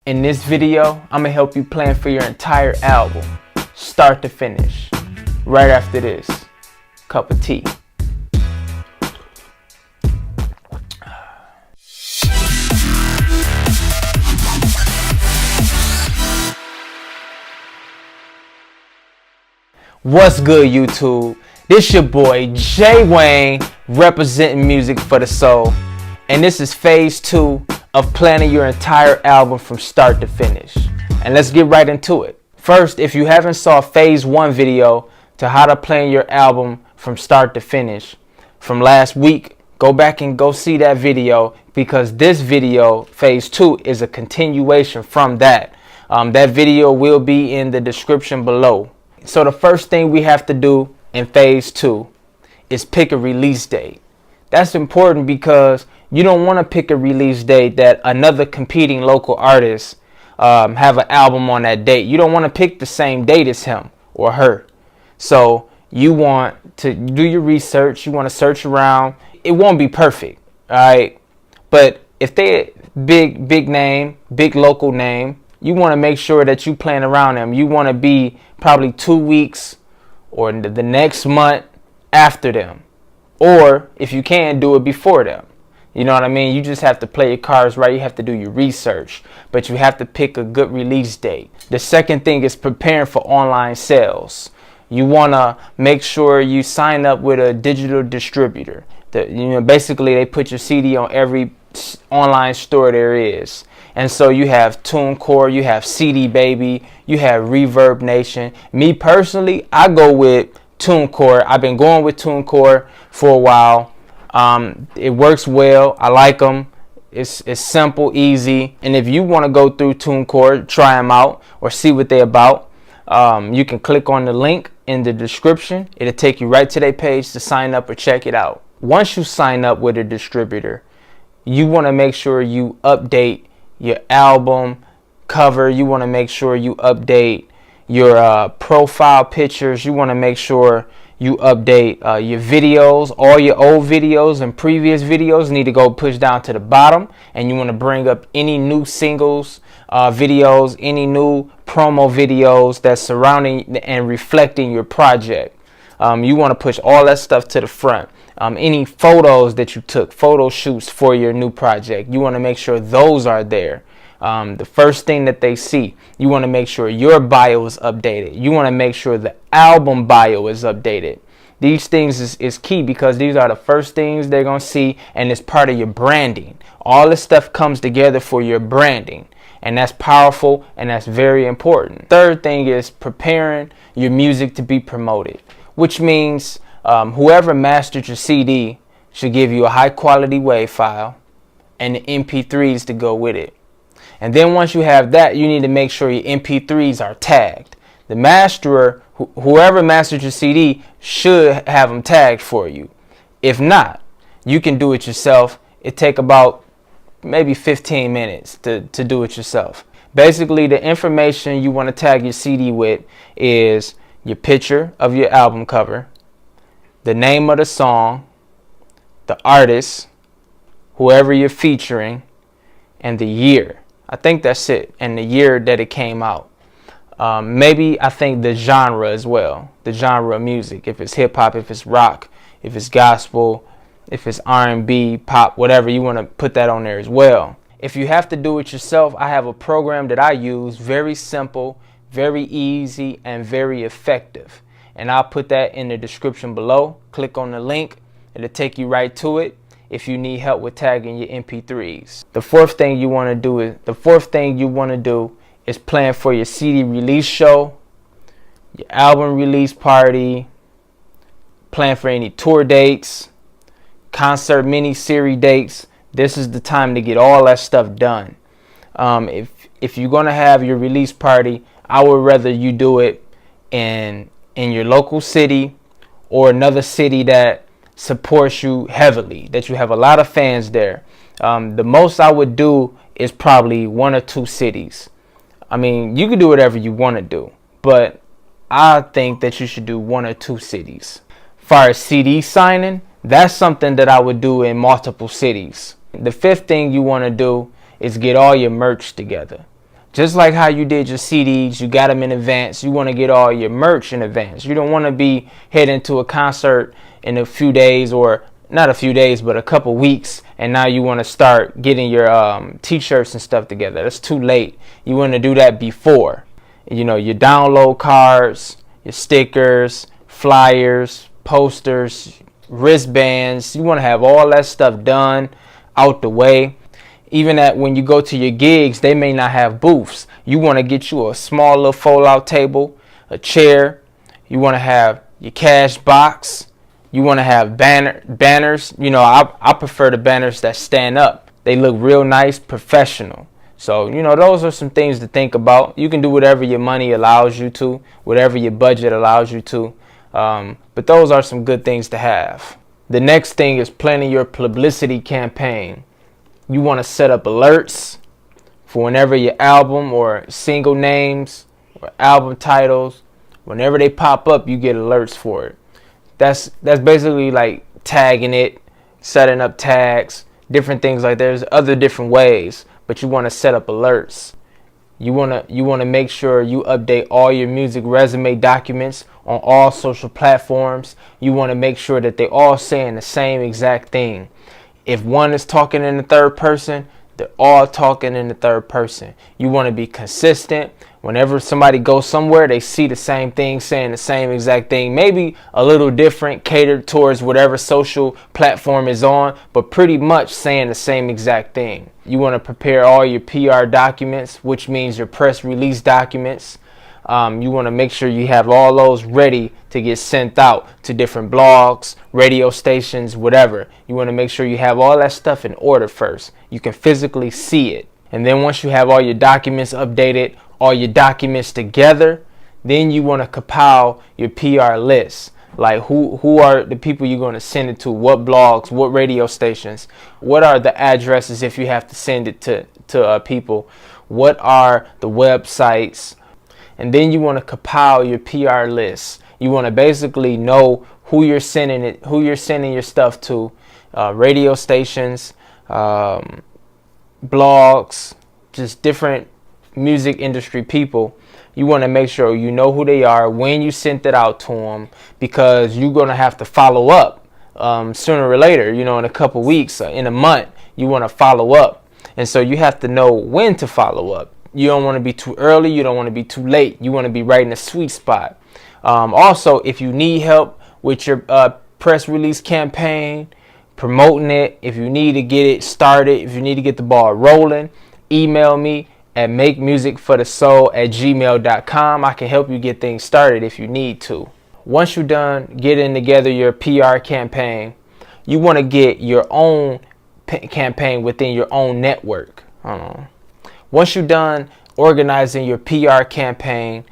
In this video, I'm gonna help you plan for your entire album, start to finish, right after this cup of tea. What's good, YouTube? This your boy Jay Wayne, representing music for the soul, and this is phase 2 of planning your entire album from start to finish. And let's get right into it. First, if you haven't saw phase 1 video to how to plan your album from start to finish from last week, go back and go see that video, because this video, phase 2, is a continuation from that. That video will be in the description below. So the first thing we have to do in phase 2 is pick a release date. That's important because you don't want to pick a release date that another competing local artist have an album on that date. You don't want to pick the same date as him or her. So you want to do your research. You want to search around. It won't be perfect, all right? But if they're big name, big local name, you want to make sure that you plan around them. You want to be probably 2 weeks or the next month after them. Or if you can, do it before them. You know what I mean? You just have to play your cards right. You have to do your research, but you have to pick a good release date. The second thing is preparing for online sales. You want to make sure you sign up with a digital distributor. Basically they put your CD on every online store there is. And so you have TuneCore, you have CD Baby, you have Reverb Nation. Me personally, I go with TuneCore. I've been going with TuneCore for a while. It works well. I like them. It's simple, easy. And if you want to go through TuneCore, try them out or see what they're about, you can click on the link in the description. It'll take you right to their page to sign up or check it out. Once you sign up with a distributor, you want to make sure you update your album cover. You want to make sure you update your profile pictures. You want to make sure you update your videos. All your old videos and previous videos need to go push down to the bottom, and you want to bring up any new singles, videos, any new promo videos that's surrounding and reflecting your project. You want to push all that stuff to the front. Any photos that you took, photo shoots for your new project, you want to make sure those are there. The first thing that they see, you want to make sure your bio is updated. You want to make sure the album bio is updated. These things is key, because these are the first things they're going to see, and it's part of your branding. All this stuff comes together for your branding, and that's powerful, and that's very important. Third thing is preparing your music to be promoted, which means whoever mastered your CD should give you a high quality WAV file and the MP3s to go with it. And then once you have that, you need to make sure your MP3s are tagged. The masterer, whoever mastered your CD, should have them tagged for you. If not, you can do it yourself. It take about maybe 15 minutes to do it yourself. Basically, the information you want to tag your CD with is your picture of your album cover, the name of the song, the artist, whoever you're featuring, and the year. I think that's it, and the year that it came out. Maybe I think the genre as well, the genre of music. If it's hip hop, if it's rock, if it's gospel, if it's R&B, pop, whatever, you want to put that on there as well. If you have to do it yourself, I have a program that I use, very simple, very easy, and very effective. And I'll put that in the description below. Click on the link. It'll take you right to it if you need help with tagging your MP3s. The fourth thing you want to do is plan for your CD release show, your album release party, plan for any tour dates, concert mini-series dates. This is the time to get all that stuff done. If you're going to have your release party, I would rather you do it in your local city or another city that supports you heavily, that you have a lot of fans there. The most I would do is probably 1 or 2 cities. I mean, you can do whatever you want to do, but I think that you should do 1 or 2 cities. As far as CD signing, that's something that I would do in multiple cities. The fifth thing you want to do is get all your merch together. Just like how you did your CDs, you got them in advance. You want to get all your merch in advance. You don't want to be heading to a concert in a few days, or not a few days, but a couple weeks, and now you want to start getting your t-shirts and stuff together. That's too late. You want to do that before. You know, your download cards, your stickers, flyers, posters, wristbands. You want to have all that stuff done, out the way. Even that when you go to your gigs, they may not have booths. You want to get you a small little fold-out table, a chair. You want to have your cash box. You want to have banners. You know, I prefer the banners that stand up. They look real nice, professional. So, you know, those are some things to think about. You can do whatever your money allows you to, whatever your budget allows you to. But those are some good things to have. The next thing is planning your publicity campaign. You want to set up alerts for whenever your album or single names or album titles, whenever they pop up, you get alerts for it. That's basically like tagging it, setting up tags, different things like that. There's other different ways, but you want to set up alerts. You want to make sure you update all your music resume documents on all social platforms. You want to make sure that they all saying the same exact thing. If one is talking in the third person, they're all talking in the third person. You want to be consistent. Whenever somebody goes somewhere, they see the same thing, saying the same exact thing. Maybe a little different, catered towards whatever social platform is on, but pretty much saying the same exact thing. You want to prepare all your PR documents, which means your press release documents. You want to make sure you have all those ready to get sent out to different blogs, radio stations, whatever. You want to make sure you have all that stuff in order first. You can physically see it. And then once you have all your documents updated, all your documents together, then you want to compile your PR list. Like who are the people you're going to send it to, what blogs, what radio stations, what are the addresses if you have to send it to people, what are the websites. And then you want to compile your PR list. You want to basically know who you're sending your stuff to, radio stations, blogs, just different music industry people. You want to make sure you know who they are when you sent it out to them, because you're going to have to follow up sooner or later, you know, in a couple weeks, in a month, you want to follow up. And so you have to know when to follow up. You don't want to be too early. You don't want to be too late. You want to be right in the sweet spot. Also, if you need help with your press release campaign, promoting it, if you need to get it started, if you need to get the ball rolling, email me at makemusicforthesoul@gmail.com. I can help you get things started if you need to. Once you're done getting together your PR campaign, you want to get your own campaign within your own network. Once you're done organizing your PR campaign,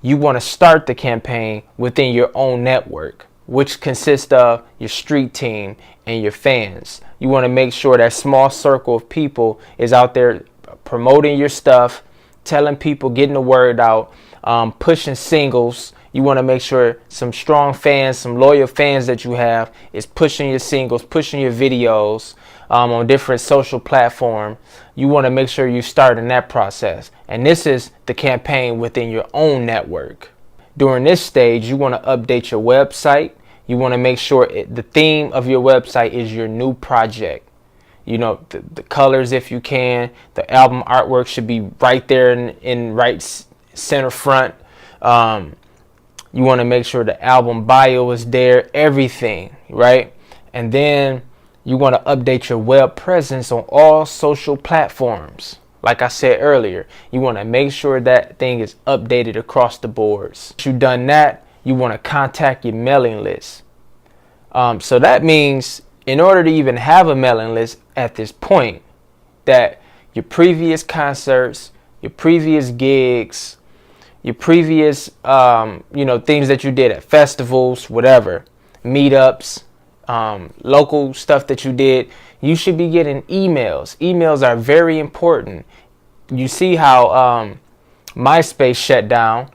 you want to start the campaign within your own network, which consists of your street team and your fans. You want to make sure that small circle of people is out there promoting your stuff, telling people, getting the word out, pushing singles. You want to make sure some strong fans, some loyal fans that you have is pushing your singles, pushing your videos on different social platforms. You want to make sure you start in that process. And this is the campaign within your own network. During this stage, you want to update your website. You want to make sure the theme of your website is your new project. You know, the colors, if you can, the album artwork should be right there in right center front. You want to make sure the album bio is there, everything, right? And then you want to update your web presence on all social platforms. Like I said earlier, you want to make sure that thing is updated across the boards. Once you've done that, you want to contact your mailing list. So that means in order to even have a mailing list at this point, that your previous concerts, your previous gigs, your previous, things that you did at festivals, whatever, meetups, local stuff that you did, you should be getting emails. Emails are very important. You see how MySpace shut down.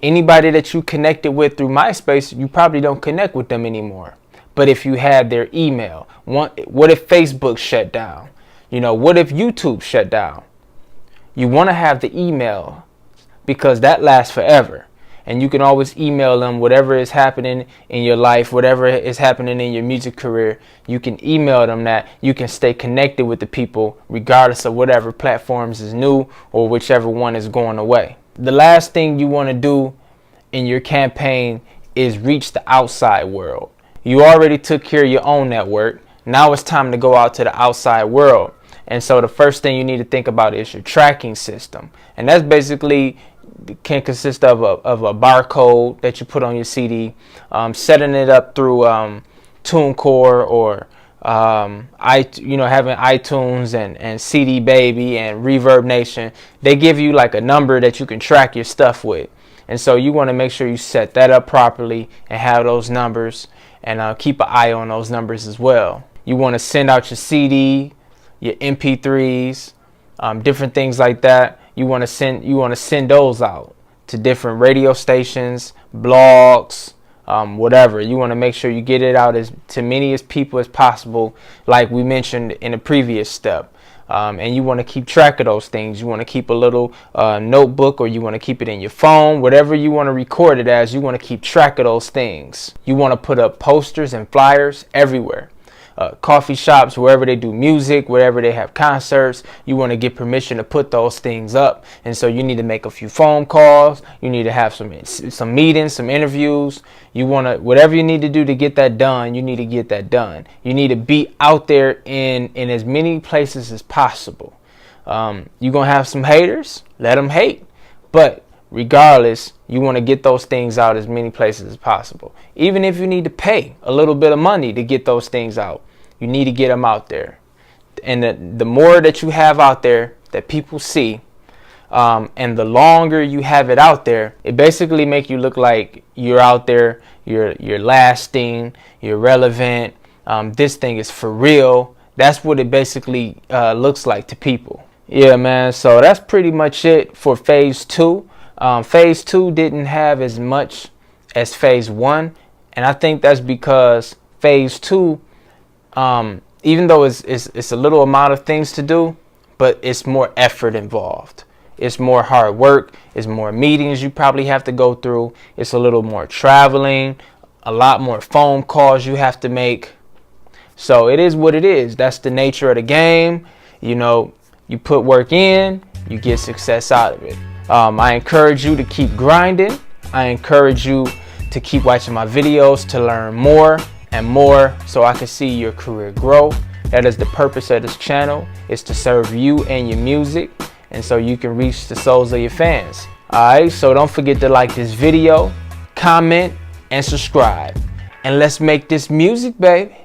Anybody that you connected with through MySpace, you probably don't connect with them anymore. But if you had their email, what if Facebook shut down? What if YouTube shut down? You want to have the email because that lasts forever. And you can always email them whatever is happening in your life, whatever is happening in your music career. You can email them that. You can stay connected with the people regardless of whatever platforms is new or whichever one is going away. The last thing you want to do in your campaign is reach the outside world. You already took care of your own network. Now it's time to go out to the outside world. And so the first thing you need to think about is your tracking system. And that's basically can consist of a barcode that you put on your CD, setting it up through TuneCore or having iTunes and CD Baby and Reverb Nation. They give you like a number that you can track your stuff with. And so you want to make sure you set that up properly and have those numbers, and keep an eye on those numbers as well. You want to send out your CD, your MP3s, different things like that. You want to send those out to different radio stations, blogs, whatever. You want to make sure you get it out to many as people as possible, like we mentioned in the previous step. And you want to keep track of those things. You want to keep a little notebook, or you want to keep it in your phone, whatever you want to record it as. You want to keep track of those things. You want to put up posters and flyers everywhere. Coffee shops, wherever they do music, wherever they have concerts, you want to get permission to put those things up. And so you need to make a few phone calls. You need to have some meetings, some interviews. You want to, whatever you need to do to get that done, you need to get that done. You need to be out there in as many places as possible. You're going to have some haters, let them hate. But regardless, you want to get those things out as many places as possible. Even if you need to pay a little bit of money to get those things out, you need to get them out there. And the more that you have out there that people see, and the longer you have it out there, it basically make you look like you're out there, you're lasting, you're relevant. This thing is for real. That's what it basically looks like to people. Yeah, man. So that's pretty much it for phase 2. Phase 2 didn't have as much as phase 1, and I think that's because phase 2, even though it's a little amount of things to do, but it's more effort involved. It's more hard work. It's more meetings you probably have to go through. It's a little more traveling, a lot more phone calls you have to make. So it is what it is. That's the nature of the game. You know, you put work in, you get success out of it. I encourage you to keep grinding. I encourage you to keep watching my videos to learn more and more so I can see your career grow. That is the purpose of this channel, is to serve you and your music, and so you can reach the souls of your fans. Alright, so don't forget to like this video, comment, and subscribe. And let's make this music, baby.